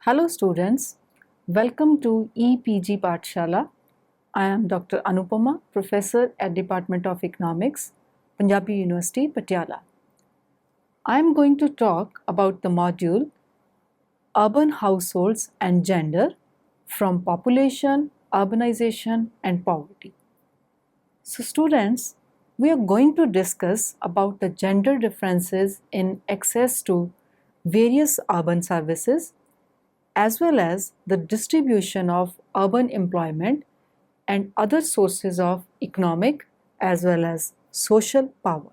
Hello students, welcome to EPG Pathshala. I am Dr. Anupama, Professor at Department of Economics, Punjabi University, Patiala. I am going to talk about the module Urban Households and Gender from Population, Urbanization and Poverty. So students, we are going to discuss about the gender differences in access to various urban services as well as the distribution of urban employment and other sources of economic as well as social power.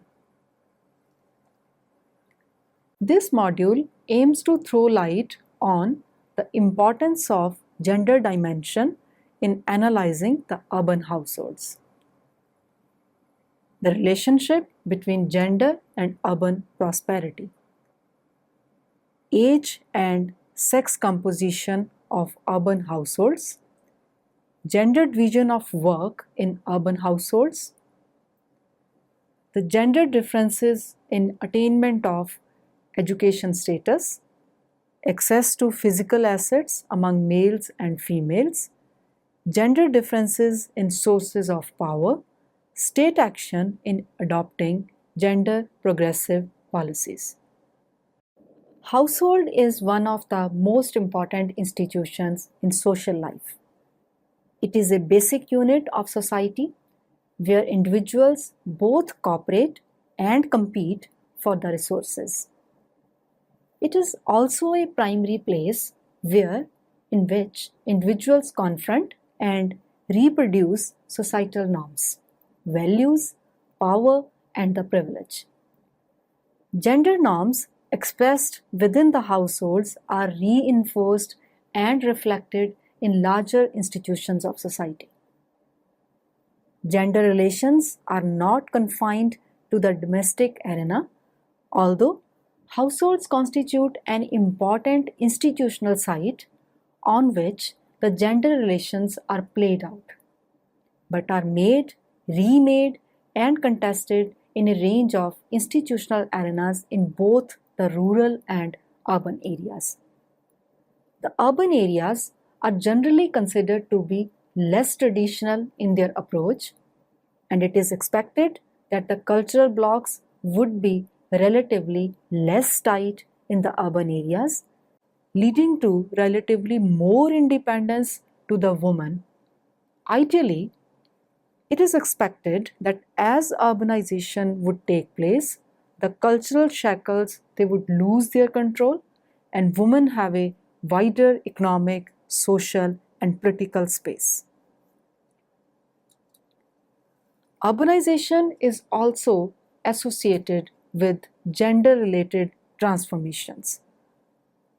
This module aims to throw light on the importance of gender dimension in analyzing the urban households. The relationship between gender and urban prosperity. Age and sex composition of urban households, gender division of work in urban households, the gender differences in attainment of education status, access to physical assets among males and females, gender differences in sources of power, state action in adopting gender progressive policies. Household is one of the most important institutions in social life. It is a basic unit of society where individuals both cooperate and compete for the resources. It is also a primary place in which individuals confront and reproduce societal norms, values, power, and the privilege. Gender norms expressed within the households are reinforced and reflected in larger institutions of society. Gender relations are not confined to the domestic arena, although households constitute an important institutional site on which the gender relations are played out, but are made, remade, and contested in a range of institutional arenas in both the rural and urban areas. The urban areas are generally considered to be less traditional in their approach, and it is expected that the cultural blocks would be relatively less tight in the urban areas, leading to relatively more independence to the woman. Ideally, it is expected that as urbanization would take place, the cultural shackles they would lose their control and women have a wider economic, social and political space. Urbanization is also associated with gender-related transformations,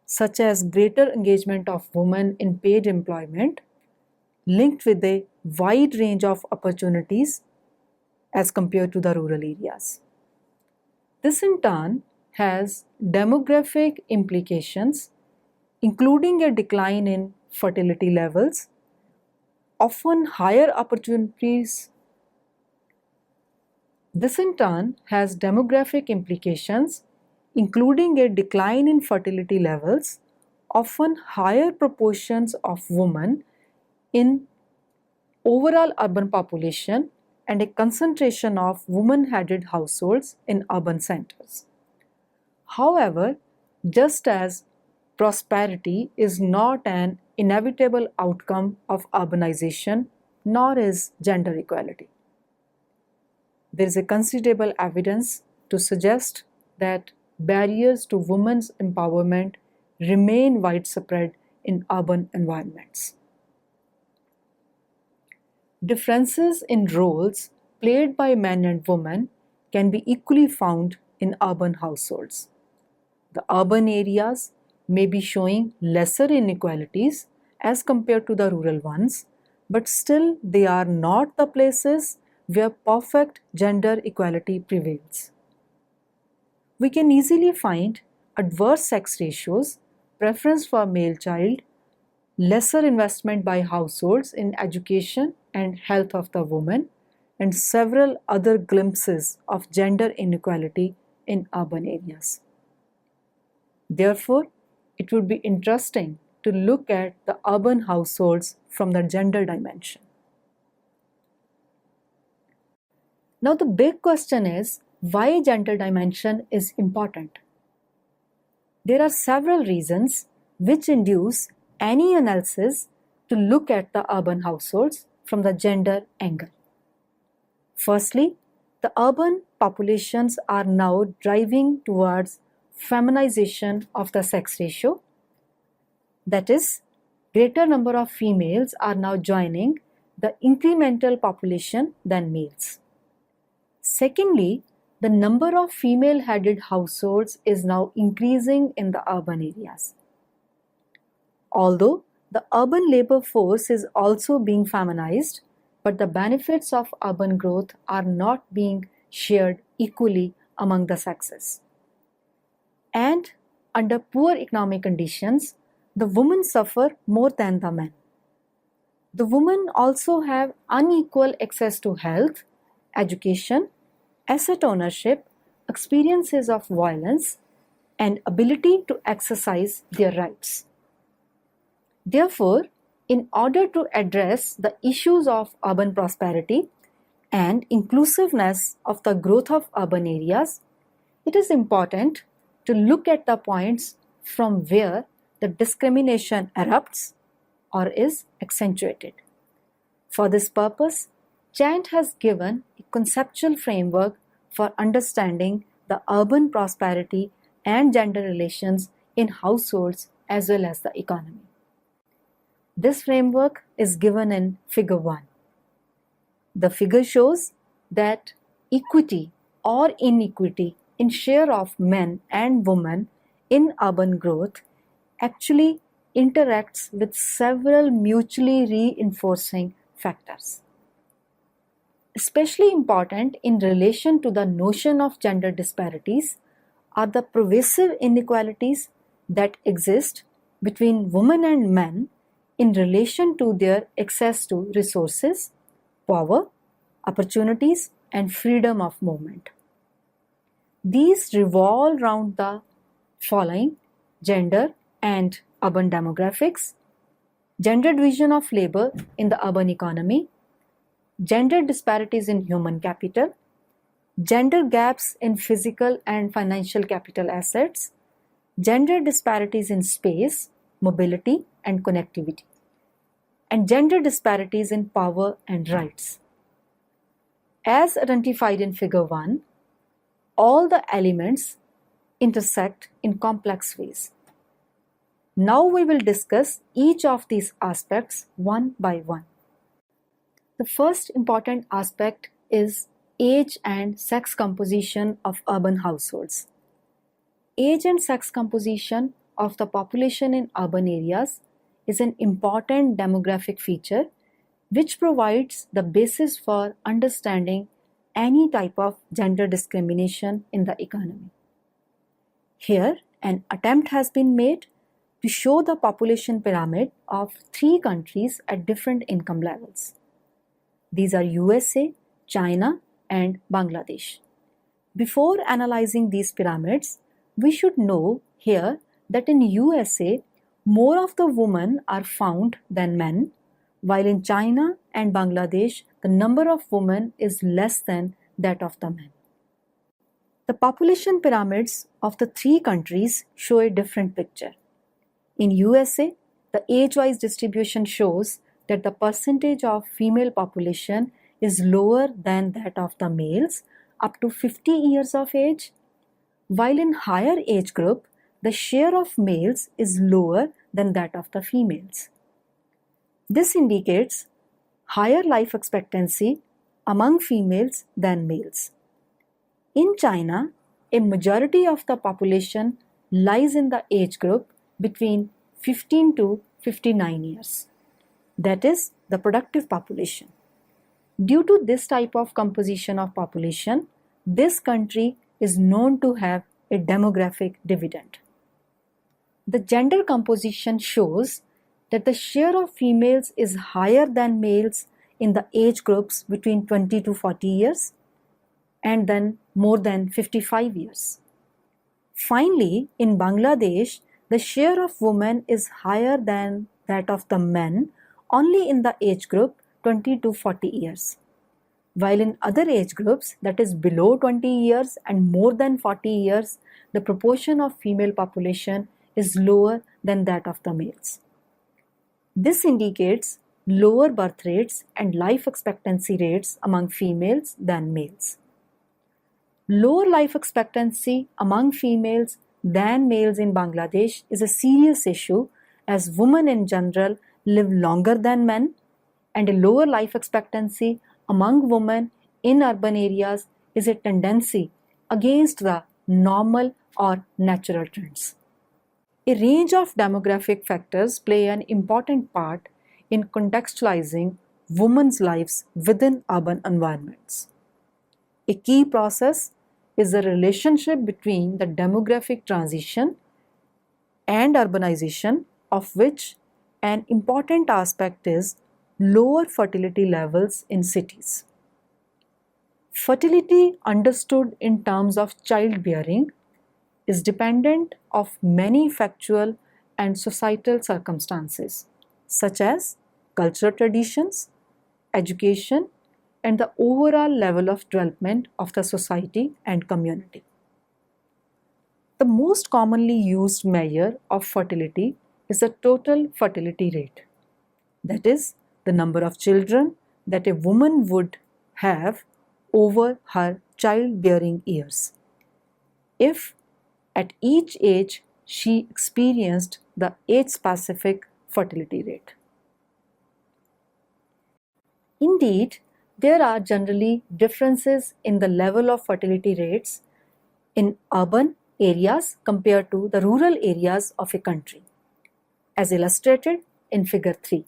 such as greater engagement of women in paid employment, linked with a wide range of opportunities as compared to the rural areas. This in turn has demographic implications, including a decline in fertility levels, often higher opportunities. This in turn has demographic implications, including a decline in fertility levels, often higher proportions of women in overall urban population, and a concentration of woman-headed households in urban centers. However, just as prosperity is not an inevitable outcome of urbanization, nor is gender equality. There is a considerable evidence to suggest that barriers to women's empowerment remain widespread in urban environments. Differences in roles played by men and women can be equally found in urban households. The urban areas may be showing lesser inequalities as compared to the rural ones, but still they are not the places where perfect gender equality prevails. We can easily find adverse sex ratios, preference for male child, lesser investment by households in education and health of the woman, and several other glimpses of gender inequality in urban areas. Therefore, it would be interesting to look at the urban households from the gender dimension. Now the big question is why gender dimension is important. There are several reasons which induce any analysis to look at the urban households from the gender angle. Firstly, the urban populations are now driving towards feminization of the sex ratio. That is, greater number of females are now joining the incremental population than males. Secondly, the number of female-headed households is now increasing in the urban areas. Although the urban labor force is also being feminized, but the benefits of urban growth are not being shared equally among the sexes. And under poor economic conditions, the women suffer more than the men. The women also have unequal access to health, education, asset ownership, experiences of violence, and ability to exercise their rights. Therefore, in order to address the issues of urban prosperity and inclusiveness of the growth of urban areas, it is important to look at the points from where the discrimination erupts or is accentuated. For this purpose, Chant has given a conceptual framework for understanding the urban prosperity and gender relations in households as well as the economy. This framework is given in Figure 1. The figure shows that equity or inequity in share of men and women in urban growth actually interacts with several mutually reinforcing factors. Especially important in relation to the notion of gender disparities are the pervasive inequalities that exist between women and men in relation to their access to resources, power, opportunities, and freedom of movement. These revolve around the following: gender and urban demographics, gender division of labor in the urban economy, gender disparities in human capital, gender gaps in physical and financial capital assets, gender disparities in space, mobility, and connectivity, and gender disparities in power and rights. As identified in Figure 1, all the elements intersect in complex ways. Now we will discuss each of these aspects one by one. The first important aspect is age and sex composition of urban households. Age and sex composition of the population in urban areas is an important demographic feature which provides the basis for understanding any type of gender discrimination in the economy. Here, an attempt has been made to show the population pyramid of 3 countries at different income levels. These are USA, China, and Bangladesh. Before analyzing these pyramids, we should know here that in USA, more of the women are found than men, while in China and Bangladesh, the number of women is less than that of the men. The population pyramids of the 3 countries show a different picture. In USA, the age-wise distribution shows that the percentage of female population is lower than that of the males up to 50 years of age, while in higher age group, the share of males is lower than that of the females. This indicates higher life expectancy among females than males. In China, a majority of the population lies in the age group between 15 to 59 years. That is the productive population. Due to this type of composition of population, this country is known to have a demographic dividend. The gender composition shows that the share of females is higher than males in the age groups between 20 to 40 years and then more than 55 years. Finally, in Bangladesh, the share of women is higher than that of the men only in the age group 20 to 40 years. While in other age groups, that is below 20 years and more than 40 years, the proportion of female population is lower than that of the males. This indicates lower birth rates and life expectancy rates among females than males. Lower life expectancy among females than males in Bangladesh is a serious issue as women in general live longer than men, and a lower life expectancy among women in urban areas is a tendency against the normal or natural trends. A range of demographic factors play an important part in contextualizing women's lives within urban environments. A key process is the relationship between the demographic transition and urbanization, of which an important aspect is lower fertility levels in cities. Fertility, understood in terms of childbearing, is dependent of many factual and societal circumstances, such as cultural traditions, education, and the overall level of development of the society and community. The most commonly used measure of fertility is the total fertility rate, that is, the number of children that a woman would have over her childbearing years, if at each age she experienced the age-specific fertility rate. Indeed, there are generally differences in the level of fertility rates in urban areas compared to the rural areas of a country, as illustrated in Figure 3.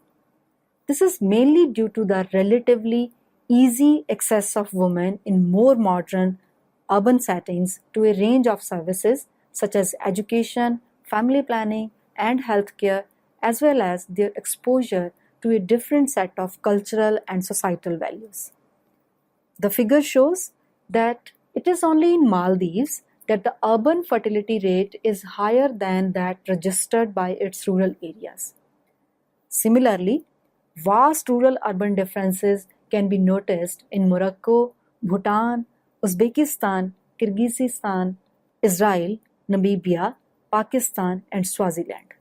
This is mainly due to the relatively easy access of women in more modern urban settings to a range of services such as education, family planning, and healthcare, as well as their exposure to a different set of cultural and societal values. The figure shows that it is only in Maldives that the urban fertility rate is higher than that registered by its rural areas. Similarly, vast rural-urban differences can be noticed in Morocco, Bhutan, Uzbekistan, Kyrgyzstan, Israel, Namibia, Pakistan, and Swaziland.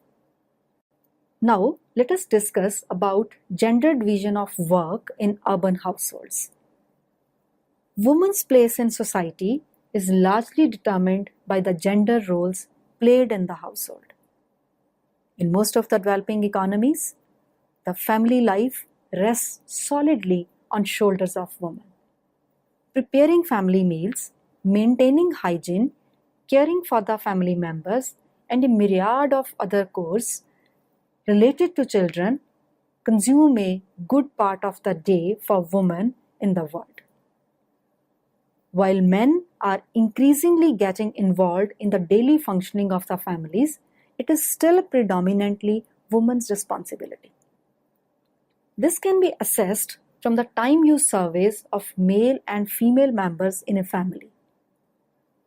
Now, let us discuss about gender division of work in urban households. Women's place in society is largely determined by the gender roles played in the household. In most of the developing economies, the family life rests solidly on shoulders of women. Preparing family meals, maintaining hygiene, caring for the family members, and a myriad of other chores related to children consume a good part of the day for women in the world. While men are increasingly getting involved in the daily functioning of the families, it is still predominantly women's responsibility. This can be assessed from the time use surveys of male and female members in a family.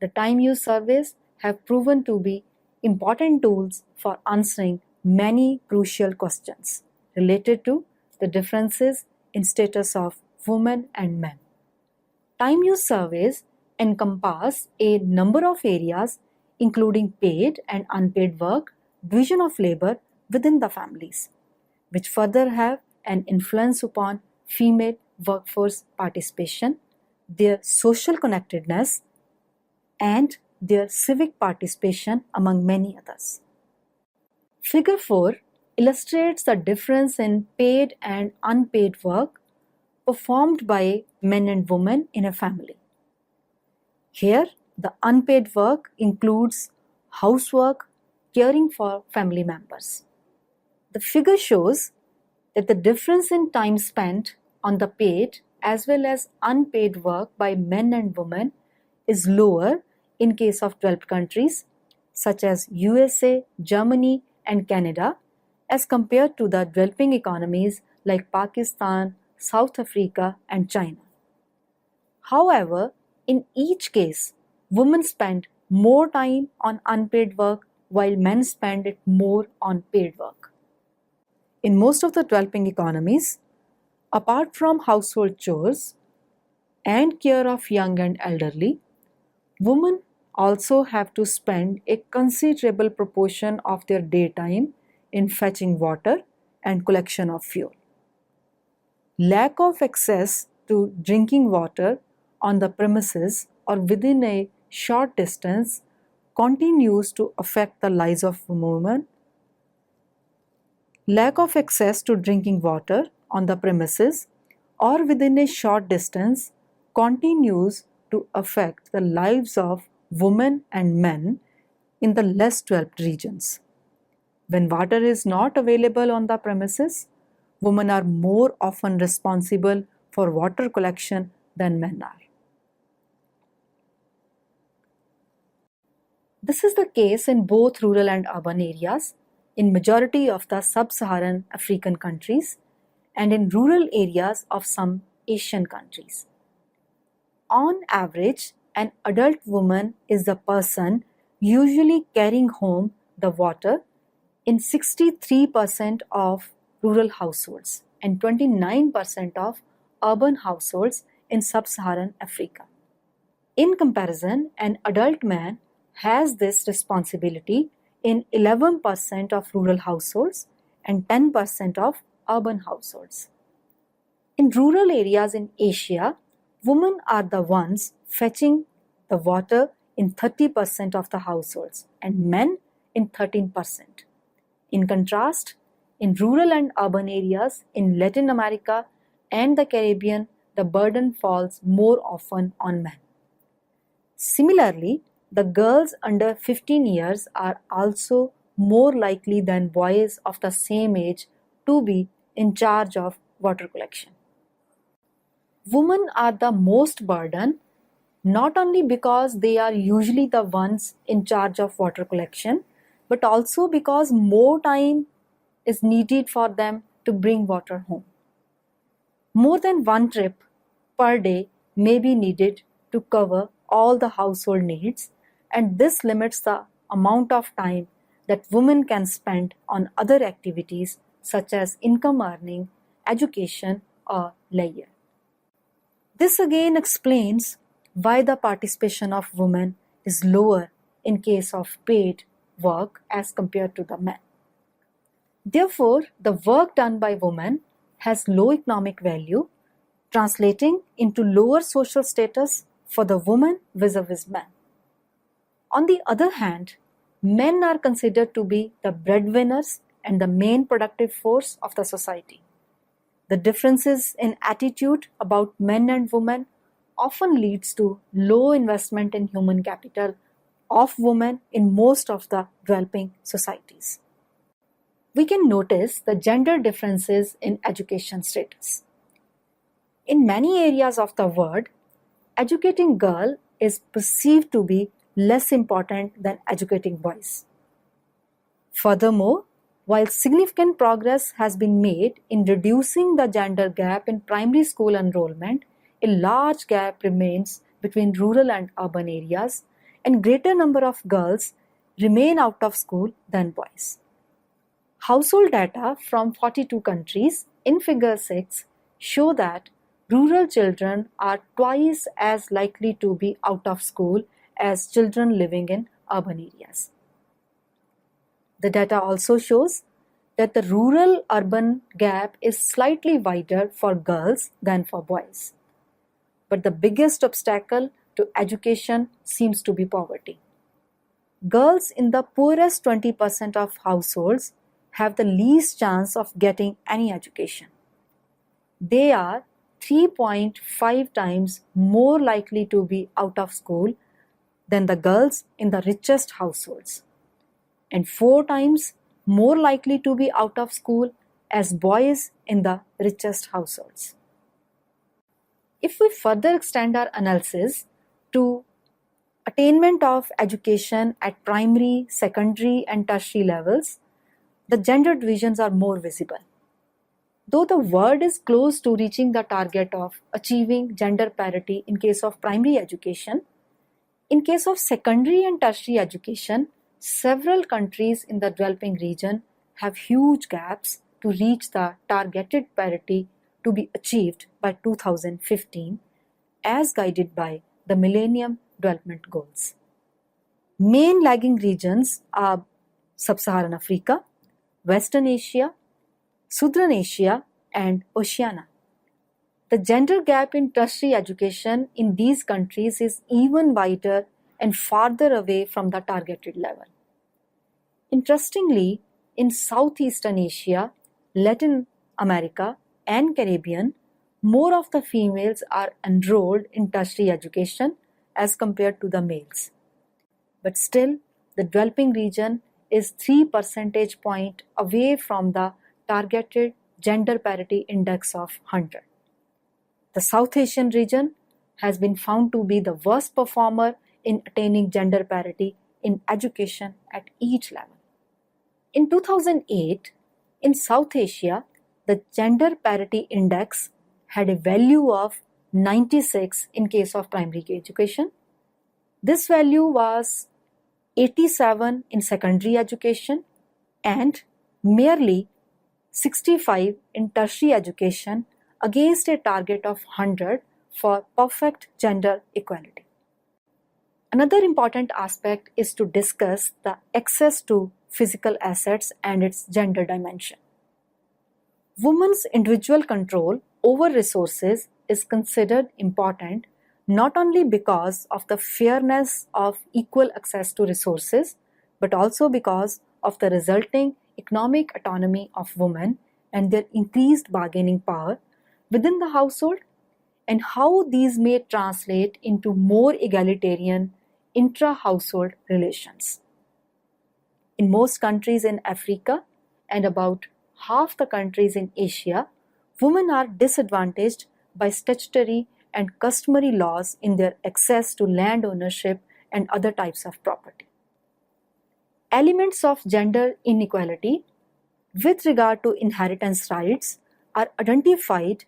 The time use surveys have proven to be important tools for answering many crucial questions related to the differences in status of women and men. Time use surveys encompass a number of areas including paid and unpaid work, division of labor within the families, which further have an influence upon female workforce participation, their social connectedness, and their civic participation, among many others. Figure 4 illustrates the difference in paid and unpaid work performed by men and women in a family. Here, the unpaid work includes housework, caring for family members. The figure shows that the difference in time spent on the paid as well as unpaid work by men and women is lower in case of developed countries such as USA, Germany, and Canada as compared to the developing economies like Pakistan, South Africa, and China. However, in each case, women spend more time on unpaid work while men spend it more on paid work. In most of the developing economies, apart from household chores and care of young and elderly, women also have to spend a considerable proportion of their daytime in fetching water and collection of fuel. Lack of access to drinking water on the premises or within a short distance continues to affect the lives of women. Lack of access to drinking water on the premises or within a short distance continues to affect the lives of women and men in the less developed regions. When water is not available on the premises, women are more often responsible for water collection than men are. This is the case in both rural and urban areas, in majority of the sub-Saharan African countries, and in rural areas of some Asian countries. On average, an adult woman is the person usually carrying home the water in 63% of rural households and 29% of urban households in sub-Saharan Africa. In comparison, an adult man has this responsibility in 11% of rural households and 10% of urban households. In rural areas in Asia, women are the ones fetching the water in 30% of the households and men in 13%. In contrast, in rural and urban areas in Latin America and the Caribbean, the burden falls more often on men. Similarly, the girls under 15 years are also more likely than boys of the same age to be in charge of water collection. Women are the most burdened not only because they are usually the ones in charge of water collection, but also because more time is needed for them to bring water home. More than one trip per day may be needed to cover all the household needs, and this limits the amount of time that women can spend on other activities such as income earning, education, or leisure. This again explains why the participation of women is lower in case of paid work as compared to the men. Therefore, the work done by women has low economic value, translating into lower social status for the woman vis-a-vis men. On the other hand, men are considered to be the breadwinners and the main productive force of the society. The differences in attitude about men and women often leads to low investment in human capital of women in most of the developing societies. We can notice the gender differences in education status. In many areas of the world, educating girl is perceived to be less important than educating boys. Furthermore, while significant progress has been made in reducing the gender gap in primary school enrollment, a large gap remains between rural and urban areas, and greater number of girls remain out of school than boys. Household data from 42 countries in Figure 6 show that rural children are twice as likely to be out of school as children living in urban areas. The data also shows that the rural-urban gap is slightly wider for girls than for boys. But the biggest obstacle to education seems to be poverty. Girls in the poorest 20% of households have the least chance of getting any education. They are 3.5 times more likely to be out of school than the girls in the richest households, and 4 times more likely to be out of school as boys in the richest households. If we further extend our analysis to attainment of education at primary, secondary, and tertiary levels, the gender divisions are more visible. Though the world is close to reaching the target of achieving gender parity in case of primary education, in case of secondary and tertiary education, several countries in the developing region have huge gaps to reach the targeted parity to be achieved by 2015 as guided by the Millennium Development Goals. Main lagging regions are Sub-Saharan Africa, Western Asia, Southern Asia, and Oceania. The gender gap in tertiary education in these countries is even wider and farther away from the targeted level. Interestingly, in Southeastern Asia, Latin America, and Caribbean, more of the females are enrolled in tertiary education as compared to the males. But still, the developing region is 3 percentage points away from the targeted gender parity index of 100. The South Asian region has been found to be the worst performer in attaining gender parity in education at each level. In 2008, in South Asia, the gender parity index had a value of 96 in case of primary education. This value was 87 in secondary education and merely 65 in tertiary education against a target of 100 for perfect gender equality. Another important aspect is to discuss the access to physical assets and its gender dimension. Women's individual control over resources is considered important not only because of the fairness of equal access to resources, but also because of the resulting economic autonomy of women and their increased bargaining power within the household, and how these may translate into more egalitarian intra-household relations. In most countries in Africa and about half the countries in Asia, women are disadvantaged by statutory and customary laws in their access to land ownership and other types of property. Elements of gender inequality with regard to inheritance rights are identified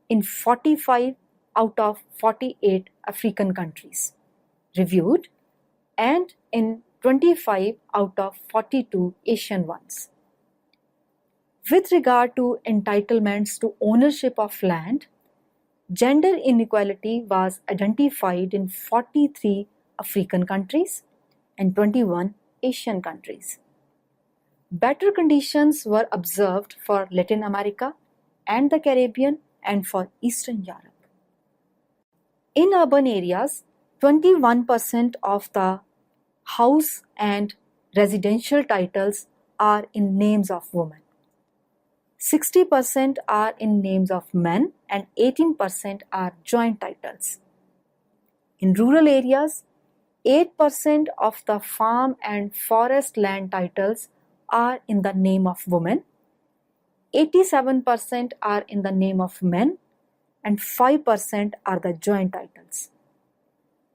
in 45 out of 48 African countries reviewed and in 25 out of 42 Asian ones. With regard to entitlements to ownership of land, gender inequality was identified in 43 African countries and 21 Asian countries. Better conditions were observed for Latin America and the Caribbean and for Eastern Europe. In urban areas, 21% of the house and residential titles are in names of women. 60% are in names of men and 18% are joint titles. In rural areas, 8% of the farm and forest land titles are in the name of women, 87% are in the name of men, and 5% are the joint titles.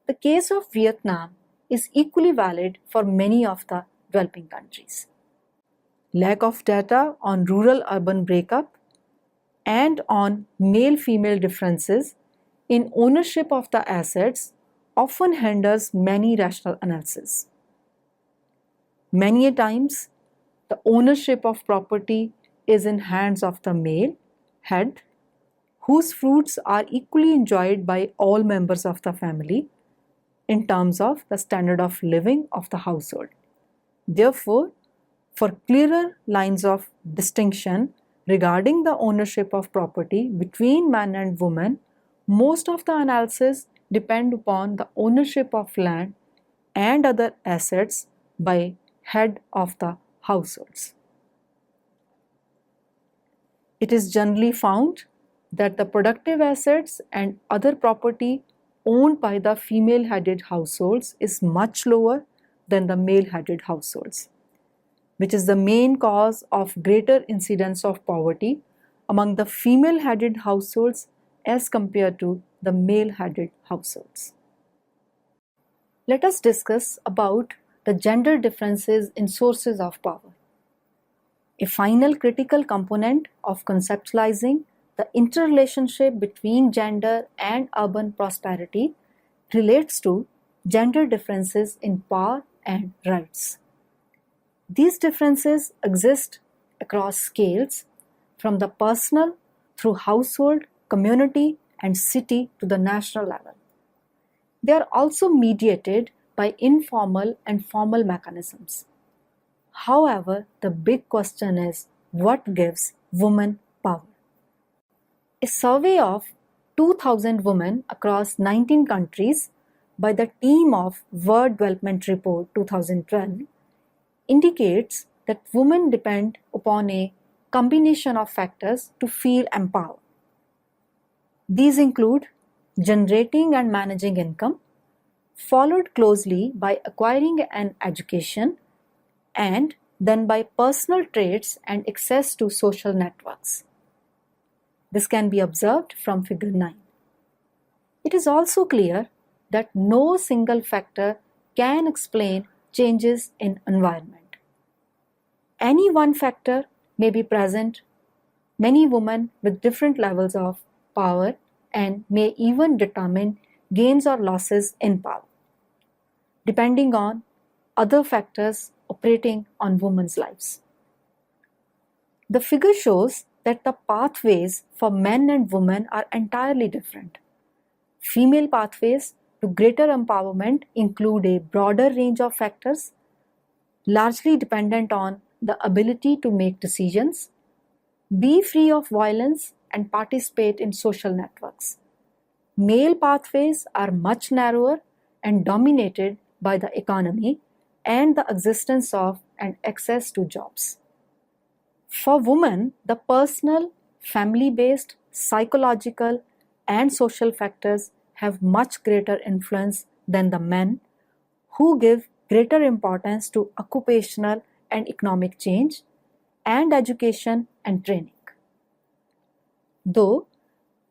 The case of Vietnam is equally valid for many of the developing countries. Lack of data on rural-urban breakup and on male-female differences in ownership of the assets often hinders many rational analysis. Many a times, the ownership of property is in hands of the male head, whose fruits are equally enjoyed by all members of the family in terms of the standard of living of the household. Therefore, for clearer lines of distinction regarding the ownership of property between man and woman, most of the analysis depend upon the ownership of land and other assets by head of the households. It is generally found that the productive assets and other property owned by the female-headed households is much lower than the male-headed households, which is the main cause of greater incidence of poverty among the female-headed households as compared to the male-headed households. Let us discuss about the gender differences in sources of power. A final critical component of conceptualizing the interrelationship between gender and urban prosperity relates to gender differences in power and rights. These differences exist across scales, from the personal through household, community, and city to the national level. They are also mediated by informal and formal mechanisms. However, the big question is, what gives women power? A survey of 2,000 women across 19 countries by the team of World Development Report 2012 indicates that women depend upon a combination of factors to feel empowered. These include generating and managing income, followed closely by acquiring an education, and then by personal traits and access to social networks. This can be observed from figure 9. It is also clear that no single factor can explain changes in environment. Any one factor may be present, many women with different levels of power, and may even determine gains or losses in power, depending on other factors operating on women's lives. The figure shows that the pathways for men and women are entirely different. Female pathways to greater empowerment include a broader range of factors, largely dependent on the ability to make decisions, be free of violence, and participate in social networks. Male pathways are much narrower and dominated by the economy and the existence of and access to jobs. For women, the personal, family-based, psychological, and social factors have much greater influence than the men, who give greater importance to occupational and economic change, and education and training. Though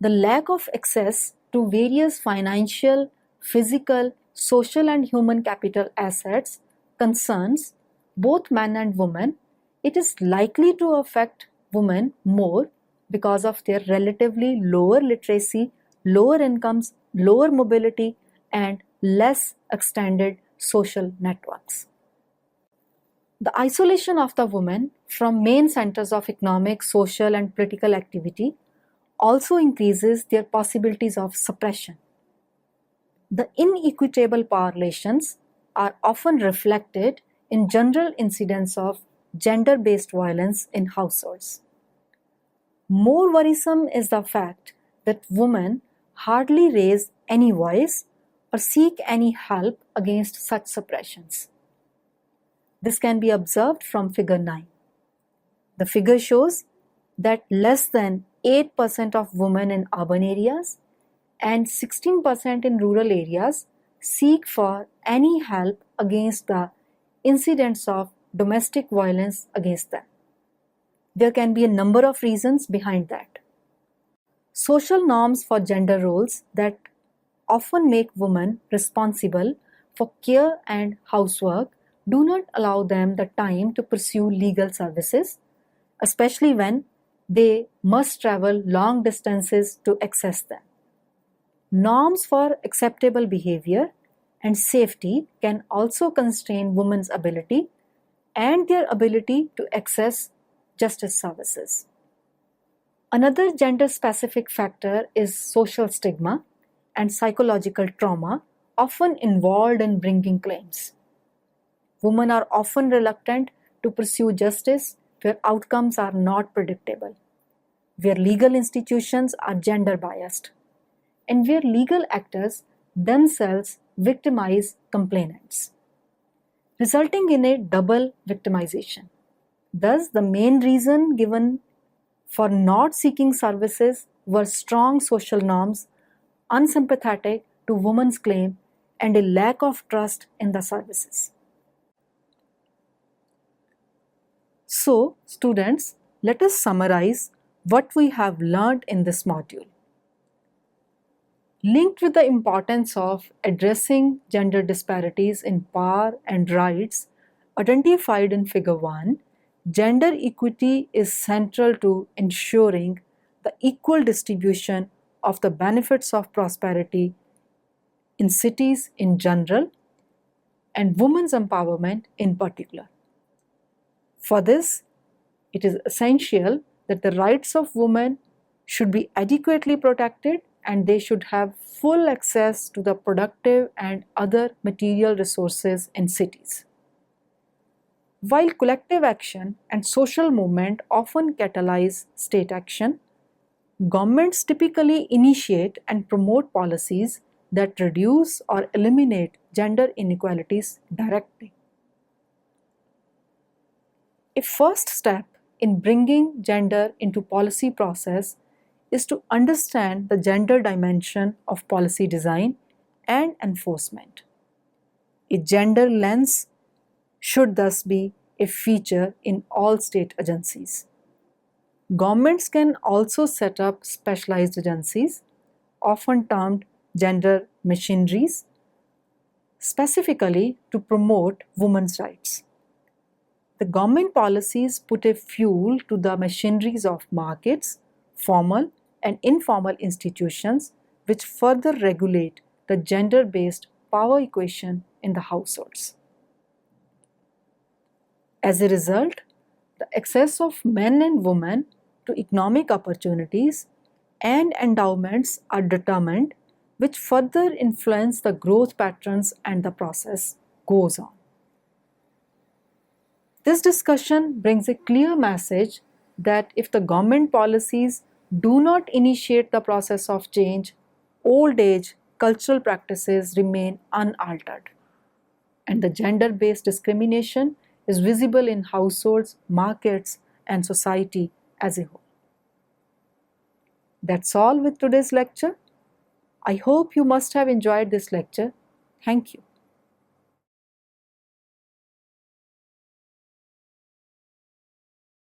the lack of access to various financial, physical, social, and human capital assets concerns both men and women, it is likely to affect women more because of their relatively lower literacy, lower incomes, lower mobility, and less extended social networks. The isolation of the women from main centers of economic, social, and political activity also increases their possibilities of suppression. The inequitable power relations are often reflected in general incidents of gender-based violence in households. More worrisome is the fact that women hardly raise any voice or seek any help against such suppressions. This can be observed from figure 9. The figure shows that less than 8% of women in urban areas and 16% in rural areas seek for any help against the incidents of domestic violence against them. There can be a number of reasons behind that. Social norms for gender roles that often make women responsible for care and housework do not allow them the time to pursue legal services, especially when they must travel long distances to access them. Norms for acceptable behavior and safety can also constrain women's ability and their ability to access justice services. Another gender-specific factor is social stigma and psychological trauma often involved in bringing claims. Women are often reluctant to pursue justice where outcomes are not predictable, where legal institutions are gender-biased, and where legal actors themselves victimize complainants, resulting in a double victimization. Thus, the main reason given for not seeking services were strong social norms, unsympathetic to women's claim, and a lack of trust in the services. So, students, let us summarize what we have learned in this module. Linked with the importance of addressing gender disparities in power and rights identified in figure 1, gender equity is central to ensuring the equal distribution of the benefits of prosperity in cities in general and women's empowerment in particular. For this, it is essential that the rights of women should be adequately protected and they should have full access to the productive and other material resources in cities. While collective action and social movement often catalyze state action, governments typically initiate and promote policies that reduce or eliminate gender inequalities directly. A first step in bringing gender into policy process is to understand the gender dimension of policy design and enforcement. A gender lens should thus be a feature in all state agencies. Governments can also set up specialized agencies, often termed gender machineries, specifically to promote women's rights. The government policies put a fuel to the machineries of markets, formal and informal institutions, which further regulate the gender-based power equation in the households. As a result, the access of men and women to economic opportunities and endowments are determined, which further influence the growth patterns and the process goes on. This discussion brings a clear message that if the government policies do not initiate the process of change, old age cultural practices remain unaltered, and the gender-based discrimination is visible in households, markets, and society as a whole. That's all with today's lecture. I hope you must have enjoyed this lecture. Thank you.